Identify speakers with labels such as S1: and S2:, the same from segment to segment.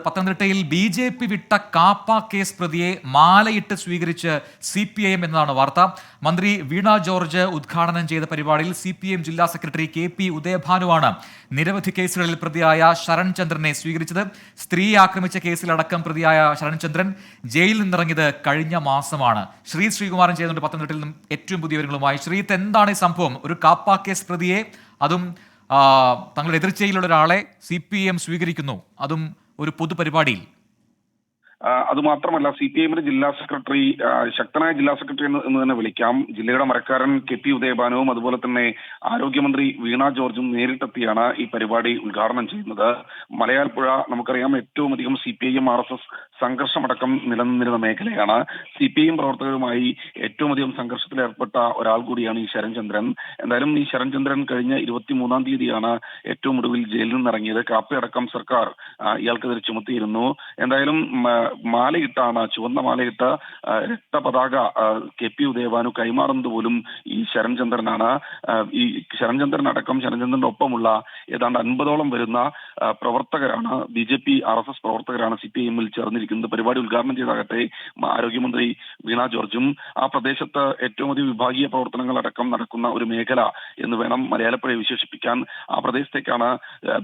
S1: പത്തനംതിട്ടയിൽ BJP വിട്ട KAAPA case പ്രതിയെ മാലയിട്ട് സ്വീകരിച്ച് CPIM എന്നതാണ് വാർത്ത. മന്ത്രി വീണ ജോർജ് ഉദ്ഘാടനം ചെയ്ത പരിപാടിയിൽ CPIM ജില്ലാ സെക്രട്ടറി KP ഉദയഭാനുവാണ് നിരവധി കേസുകളിൽ പ്രതിയായ ശരൺചന്ദ്രനെ സ്വീകരിച്ചത്. സ്ത്രീയെ ആക്രമിച്ച കേസിലടക്കം പ്രതിയായ ശരൺചന്ദ്രൻ ജയിലിൽ നിന്നിറങ്ങിയത് കഴിഞ്ഞ മാസമാണ്. ശ്രീകുമാരൻ ചെയ്യുന്നുണ്ട് പത്തനംതിട്ടയിൽ നിന്നും ഏറ്റവും പുതിയ വിവരങ്ങളുമായി. ശ്രീത്ത്, എന്താണ് ഈ സംഭവം? ഒരു കാപ്പ കേസ് പ്രതിയെ, അതും തങ്ങളുടെ എതിർച്ചയിലുള്ള ഒരാളെ CPIM സ്വീകരിക്കുന്നു, അതും ഒരു പൊതുപരിപാടിയിൽ.
S2: അതുമാത്രമല്ല, CPIM ജില്ലാ സെക്രട്ടറി, ശക്തനായ ജില്ലാ സെക്രട്ടറി എന്ന് തന്നെ വിളിക്കാം, ജില്ലയുടെ മരക്കാരൻ KP ഉദയഭാനുവും അതുപോലെ തന്നെ ആരോഗ്യമന്ത്രി വീണ ജോർജും നേരിട്ടെത്തിയാണ് ഈ പരിപാടി ഉദ്ഘാടനം ചെയ്യുന്നത്. മലയാൽപ്പുഴ നമുക്കറിയാം ഏറ്റവും അധികം CPIM RSS സംഘർഷമടക്കം നിലനിന്നിരുന്ന മേഖലയാണ്. CPIM പ്രവർത്തകരുമായി ഏറ്റവും അധികം സംഘർഷത്തിലേർപ്പെട്ട ഒരാൾ കൂടിയാണ് ഈ ശരൺചന്ദ്രൻ. എന്തായാലും ഈ ശരൺചന്ദ്രൻ കഴിഞ്ഞ 23-ാം തീയതിയാണ് ഏറ്റവും ഒടുവിൽ ജയിലിൽ നിന്നിറങ്ങിയത്. കാപ്പയടക്കം സർക്കാർ ഇയാൾക്കെതിരെ ചുമത്തിയിരുന്നു. എന്തായാലും മാലയിട്ടാണ്, ചുവന്ന മാലയിട്ട രക്തപതാക KP ഉദയഭാനു കൈമാറുന്നത് പോലും ഈ ശരൺചന്ദ്രനാണ്. ഈ ശരൺചന്ദ്രൻ അടക്കം ശരൺചന്ദ്രന്റെ ഒപ്പമുള്ള ഏതാണ്ട് 50ഓളം വരുന്ന പ്രവർത്തകരാണ്, BJP RSS പ്രവർത്തകരാണ് CPIM ചേർന്നിരിക്കുന്നത്. പരിപാടി ഉദ്ഘാടനം ചെയ്താകട്ടെ ആരോഗ്യമന്ത്രി വീണ ജോർജും. ആ പ്രദേശത്ത് ഏറ്റവും അധികം വിഭാഗീയ പ്രവർത്തനങ്ങളടക്കം നടക്കുന്ന ഒരു മേഖല എന്ന് വേണം മലയാളപ്പുഴയെ വിശേഷിപ്പിക്കാൻ. ആ പ്രദേശത്തേക്കാണ്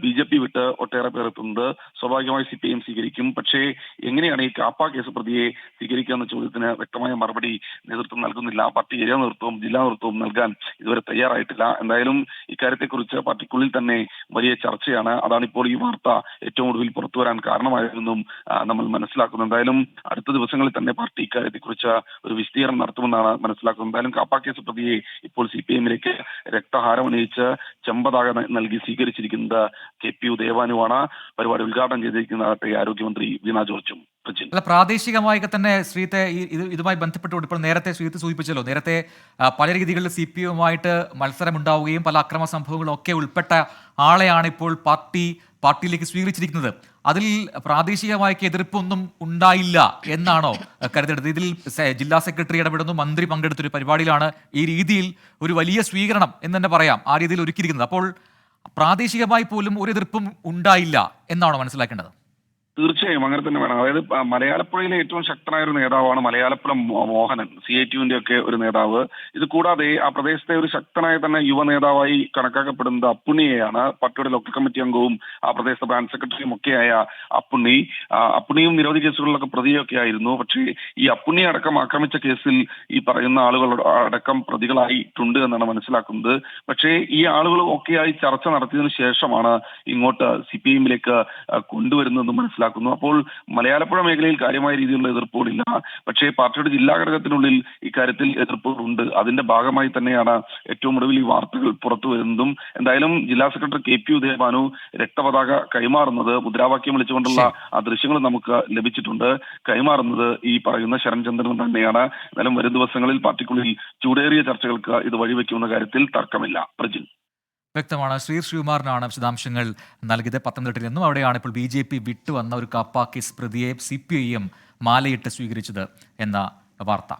S2: BJP വിട്ട് ഒട്ടേറെ പേർ എത്തുന്നത്. സ്വാഭാവികമായി CPIM സ്വീകരിക്കും. പക്ഷേ എങ്ങനെയാണ് ഈ കാപ്പ കേസ് പ്രതിയെ സ്വീകരിക്കുക എന്ന ചോദ്യത്തിന് വ്യക്തമായ മറുപടി നേതൃത്വം നൽകുന്നില്ല. പാർട്ടി ഏരിയ നേതൃത്വവും ജില്ലാ നേതൃത്വവും നൽകാൻ ഇതുവരെ തയ്യാറായിട്ടില്ല. എന്തായാലും ഇക്കാര്യത്തെക്കുറിച്ച് പാർട്ടിക്കുള്ളിൽ തന്നെ വലിയ ചർച്ചയാണ്. അതാണിപ്പോൾ ഈ വാർത്ത ഏറ്റവും ഒടുവിൽ പുറത്തു വരാൻ കാരണമായതെന്നും നമ്മൾ മനസ്സിലാക്കുന്നത്. എന്തായാലും അടുത്ത ദിവസങ്ങളിൽ തന്നെ പാർട്ടി ഇക്കാര്യത്തെക്കുറിച്ച് ഒരു വിശദീകരണം നടത്തുമെന്നാണ് മനസ്സിലാക്കുന്നത്. എന്തായാലും കാപ്പ കേസ് പ്രതിയെ ഇപ്പോൾ CPIMലേക്ക് രക്തഹാരമണിയിച്ച് ചെമ്പതാക നൽകി സ്വീകരിച്ചിരിക്കുന്നത് KP ഉദയഭാനുവാണ്. പരിപാടി ഉദ്ഘാടനം ചെയ്തിരിക്കുന്നത് ആരോഗ്യമന്ത്രി വീണ ജോർജും.
S1: അല്ല, പ്രാദേശികമായി തന്നെ ശ്രീത്തെ ഇതുമായി ബന്ധപ്പെട്ടുകൊണ്ട് ഇപ്പോൾ നേരത്തെ ശ്രീത്ത് സൂചിപ്പിച്ചല്ലോ, നേരത്തെ പല രീതികളിൽ CPIMുമായിട്ട് മത്സരമുണ്ടാവുകയും പല അക്രമ സംഭവങ്ങളും ഒക്കെ ഉൾപ്പെട്ട ആളെയാണ് ഇപ്പോൾ പാർട്ടിയിലേക്ക് സ്വീകരിച്ചിരിക്കുന്നത്. അതിൽ പ്രാദേശികമായി എതിർപ്പൊന്നും ഉണ്ടായില്ല എന്നാണോ കരുതേണ്ടത്? ഇതിൽ ജില്ലാ സെക്രട്ടറി ഇടപെടുന്നു, മന്ത്രി പങ്കെടുത്തൊരു പരിപാടിയിലാണ് ഈ രീതിയിൽ ഒരു വലിയ സ്വീകരണം എന്ന് തന്നെ പറയാം ആ രീതിയിൽ ഒരുക്കിയിരിക്കുന്നത്. അപ്പോൾ പ്രാദേശികമായി പോലും ഒരു എതിർപ്പും ഉണ്ടായില്ല എന്നാണോ മനസ്സിലാക്കേണ്ടത്?
S2: തീർച്ചയായും അങ്ങനെ തന്നെ വേണം. അതായത് മലയാളപ്പുഴയിലെ ഏറ്റവും ശക്തനായ ഒരു നേതാവാണ് മലയാളപ്പുഴ മോഹനൻ, CITUവിന്റെ ഒക്കെ ഒരു നേതാവ്. ഇത് കൂടാതെ ആ പ്രദേശത്തെ ഒരു ശക്തനായ തന്നെ യുവ നേതാവായി കണക്കാക്കപ്പെടുന്നത് അപ്പുണ്ണിയെയാണ്. പാർട്ടിയുടെ ലോക്കൽ കമ്മിറ്റി അംഗവും ആ പ്രദേശത്തെ ബ്രാഞ്ച് സെക്രട്ടറിയും ഒക്കെയായ അപ്പുണ്ണിയും നിരവധി കേസുകളിലൊക്കെ പ്രതിയൊക്കെ ആയിരുന്നു. പക്ഷേ ഈ അപ്പുണ്ണിയെ അടക്കം ആക്രമിച്ച കേസിൽ ഈ പറയുന്ന ആളുകൾ അടക്കം പ്രതികളായിട്ടുണ്ട് എന്നാണ് മനസ്സിലാക്കുന്നത്. പക്ഷേ ഈ ആളുകളും ഒക്കെയായി ചർച്ച നടത്തിയതിനു ശേഷമാണ് ഇങ്ങോട്ട് CPIMലേക്ക് കൊണ്ടുവരുന്നതെന്ന് മനസ്സിലാക്കുന്നത്. അപ്പോൾ മലയാളപ്പുഴ മേഖലയിൽ കാര്യമായ രീതിയിലുള്ള എതിർപ്പുകളില്ല. പക്ഷേ പാർട്ടിയുടെ ജില്ലാ ഘടകത്തിനുള്ളിൽ ഇക്കാര്യത്തിൽ എതിർപ്പുകളുണ്ട്. അതിന്റെ ഭാഗമായി തന്നെയാണ് ഏറ്റവും ഒടുവിൽ ഈ വാർത്തകൾ പുറത്തു വരുന്നതും. എന്തായാലും ജില്ലാ സെക്രട്ടറി KP ഉദയഭാനു രക്തപതാക കൈമാറുന്നത്, മുദ്രാവാക്യം വിളിച്ചുകൊണ്ടുള്ള ആ ദൃശ്യങ്ങൾ നമുക്ക് ലഭിച്ചിട്ടുണ്ട്. കൈമാറുന്നത് ഈ പറയുന്ന ശരൺചന്ദ്രൻ തന്നെയാണ്. എന്നാലും വരും ദിവസങ്ങളിൽ പാർട്ടിക്കുള്ളിൽ ചൂടേറിയ ചർച്ചകൾക്ക് ഇത് വഴിവെക്കുന്ന കാര്യത്തിൽ തർക്കമില്ല. പ്രജിൻ,
S1: വ്യക്തമാണ്. ശ്രീകുമാരനാണ് വിശദാംശങ്ങൾ നൽകിയത് പത്തനംതിട്ടയിൽ നിന്നും. അവിടെയാണ് ഇപ്പോൾ BJP വിട്ടുവന്ന ഒരു കാപ്പ കേസ് പ്രതിയെ CPIM മാലയിട്ട് സ്വീകരിച്ചത് എന്ന വാർത്ത.